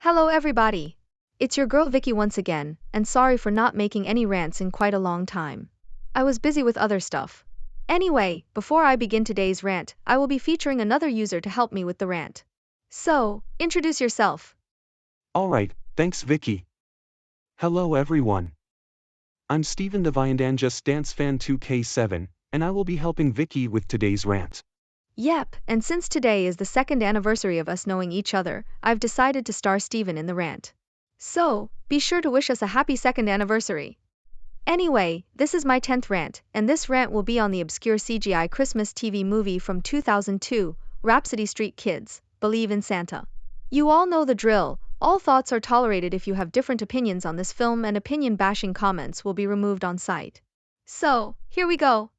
Hello everybody. It's your girl Vicky once again, and sorry for not making any rants in quite a long time. I was busy with other stuff. Anyway, before I begin today's rant, I will be featuring another user to help me with the rant. So, introduce yourself. Alright, thanks Vicky. Hello everyone. I'm Steven the Viandanjust Dance Fan 2K7, and I will be helping Vicky with today's rant. Yep, and since today is the second anniversary of us knowing each other, I've decided to star Steven in the rant. So, be sure to wish us a happy second anniversary. Anyway, this is my 10th rant, and this rant will be on the obscure CGI Christmas TV movie from 2002, Rapsittie Street Kids, Believe in Santa. You all know the drill, all thoughts are tolerated if you have different opinions on this film, and opinion-bashing comments will be removed on site. So, here we go.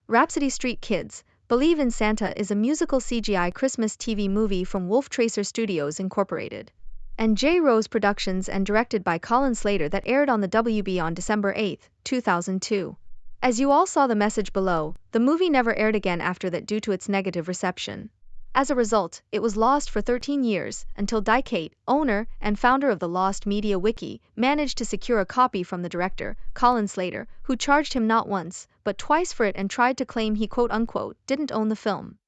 Rapsittie Street Kids, Believe in Santa is a musical CGI Christmas TV movie from Wolf Tracer Studios Incorporated and J. Rose Productions and directed by Colin Slater that aired on the WB on December 8, 2002. As you all saw the message below, the movie never aired again after that due to its negative reception. As a result, it was lost for 13 years, until Dykate, owner and founder of the Lost Media Wiki, managed to secure a copy from the director, Colin Slater, who charged him not once, but twice for it and tried to claim he quote-unquote didn't own the film.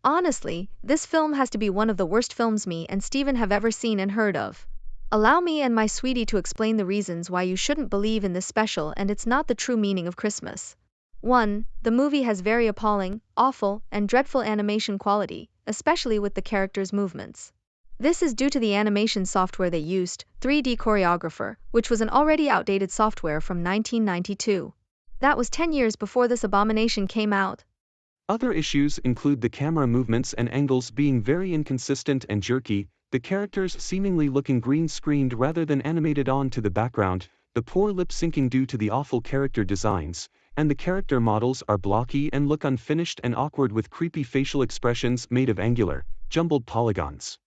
Honestly, this film has to be one of the worst films me and Steven have ever seen and heard of. Allow me and my sweetie to explain the reasons why you shouldn't believe in this special and it's not the true meaning of Christmas. 1. The movie has very appalling, awful, and dreadful animation quality, especially with the characters' movements. This is due to the animation software they used, 3D Choreographer, which was an already outdated software from 1992. That was 10 years before this abomination came out. Other issues include the camera movements and angles being very inconsistent and jerky, the characters seemingly looking green-screened rather than animated onto the background, the poor lip-syncing due to the awful character designs, and the character models are blocky and look unfinished and awkward with creepy facial expressions made of angular, jumbled polygons.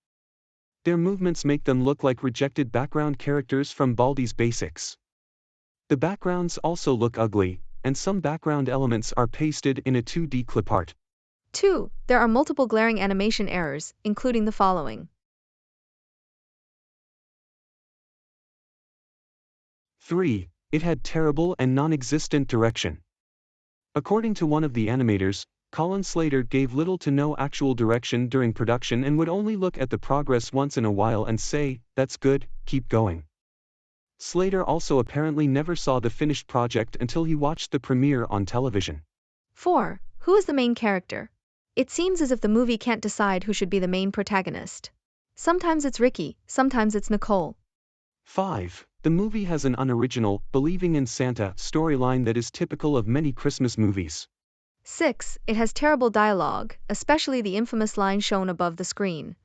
Their movements make them look like rejected background characters from Baldi's Basics. The backgrounds also look ugly, and some background elements are pasted in a 2D clip art. 2. There are multiple glaring animation errors, including the following. 3. It had terrible and non-existent direction. According to one of the animators, Colin Slater gave little to no actual direction during production and would only look at the progress once in a while and say, "That's good, keep going." Slater also apparently never saw the finished project until he watched the premiere on television. 4. Who is the main character? It seems as if the movie can't decide who should be the main protagonist. Sometimes it's Ricky, sometimes it's Nicole. 5. The movie has an unoriginal, Believing in Santa storyline that is typical of many Christmas movies. 6. It has terrible dialogue, especially the infamous line shown above the screen.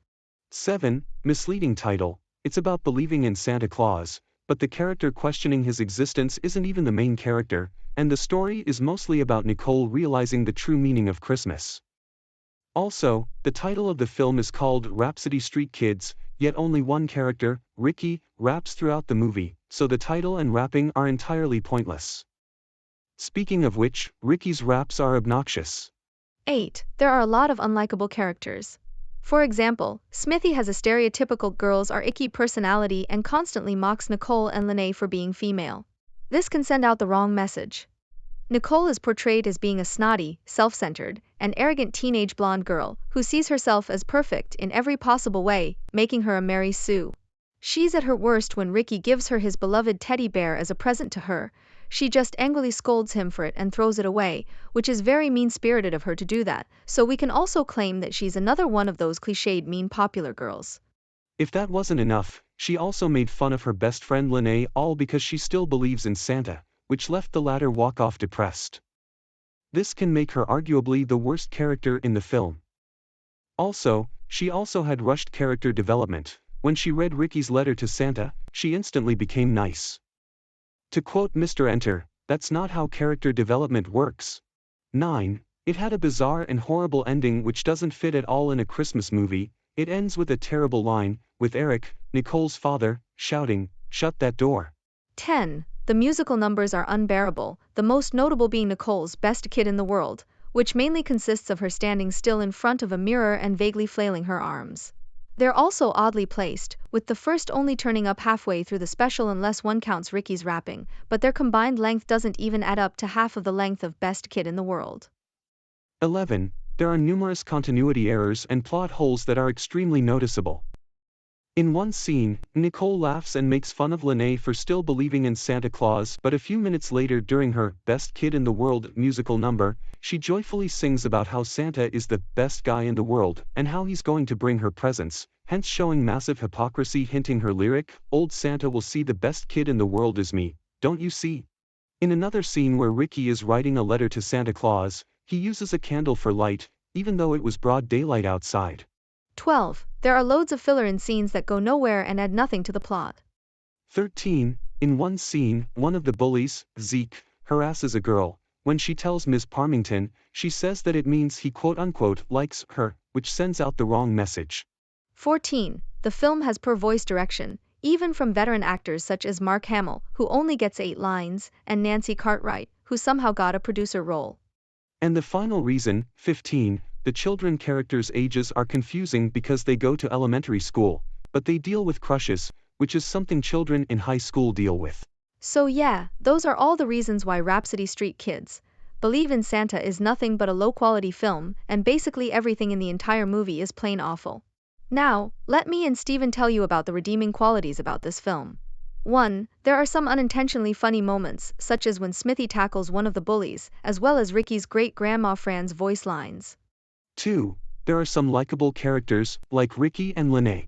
7. Misleading title. It's about believing in Santa Claus, but the character questioning his existence isn't even the main character, and the story is mostly about Nicole realizing the true meaning of Christmas. Also, the title of the film is called Rapsittie Street Kids, yet only one character, Ricky, raps throughout the movie, so the title and rapping are entirely pointless. Speaking of which, Ricky's raps are obnoxious. 8. There are a lot of unlikable characters. For example, Smithy has a stereotypical girls are icky personality and constantly mocks Nicole and Lene for being female. This can send out the wrong message. Nicole is portrayed as being a snotty, self-centered, and arrogant teenage blonde girl who sees herself as perfect in every possible way, making her a Mary Sue. She's at her worst when Ricky gives her his beloved teddy bear as a present to her. She just angrily scolds him for it and throws it away, which is very mean-spirited of her to do that, so we can also claim that she's another one of those cliched mean popular girls. If that wasn't enough, she also made fun of her best friend Lene all because she still believes in Santa, which left the latter walk off depressed. This can make her arguably the worst character in the film. Also, she also had rushed character development. When she read Ricky's letter to Santa, she instantly became nice. To quote Mr. Enter, "That's not how character development works." 9. It had a bizarre and horrible ending which doesn't fit at all in a Christmas movie. It ends with a terrible line, with Eric, Nicole's father, shouting, "Shut that door." 10. The musical numbers are unbearable, the most notable being Nicole's Best Kid in the World, which mainly consists of her standing still in front of a mirror and vaguely flailing her arms. They're also oddly placed, with the first only turning up halfway through the special unless one counts Ricky's rapping, but their combined length doesn't even add up to half of the length of Best Kid in the World. 11. There are numerous continuity errors and plot holes that are extremely noticeable. In one scene, Nicole laughs and makes fun of Lene for still believing in Santa Claus, but a few minutes later during her Best Kid in the World musical number, she joyfully sings about how Santa is the best guy in the world and how he's going to bring her presents, hence showing massive hypocrisy, hinting her lyric, "Old Santa will see the best kid in the world is me, don't you see?" In another scene where Ricky is writing a letter to Santa Claus, he uses a candle for light, even though it was broad daylight outside. 12. There are loads of filler in scenes that go nowhere and add nothing to the plot. 13. In one scene, one of the bullies, Zeke, harasses a girl. When she tells Ms. Parmington, she says that it means he quote-unquote likes her, which sends out the wrong message. 14. The film has poor voice direction, even from veteran actors such as Mark Hamill, who only gets 8 lines, and Nancy Cartwright, who somehow got a producer role. And the final reason, 15, the children characters' ages are confusing because they go to elementary school, but they deal with crushes, which is something children in high school deal with. So yeah, those are all the reasons why Rhapsody Street Kids Believe in Santa is nothing but a low-quality film, and basically everything in the entire movie is plain awful. Now, let me and Steven tell you about the redeeming qualities about this film. 1. There are some unintentionally funny moments, such as when Smithy tackles one of the bullies, as well as Ricky's great-grandma Fran's voice lines. 2. There are some likable characters, like Ricky and Lene.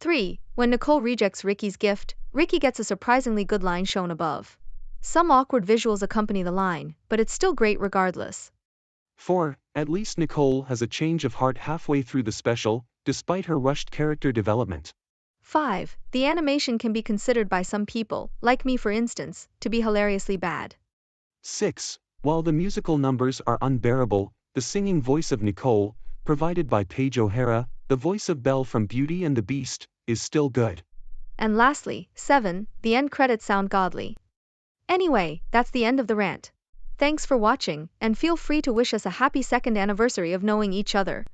3. When Nicole rejects Ricky's gift, Ricky gets a surprisingly good line shown above. Some awkward visuals accompany the line, but it's still great regardless. 4. At least Nicole has a change of heart halfway through the special, despite her rushed character development. 5. The animation can be considered by some people, like me for instance, to be hilariously bad. 6. While the musical numbers are unbearable, the singing voice of Nicole, provided by Paige O'Hara, the voice of Belle from Beauty and the Beast, is still good. And lastly, 7. The end credits sound godly. Anyway, that's the end of the rant. Thanks for watching, and feel free to wish us a happy second anniversary of knowing each other.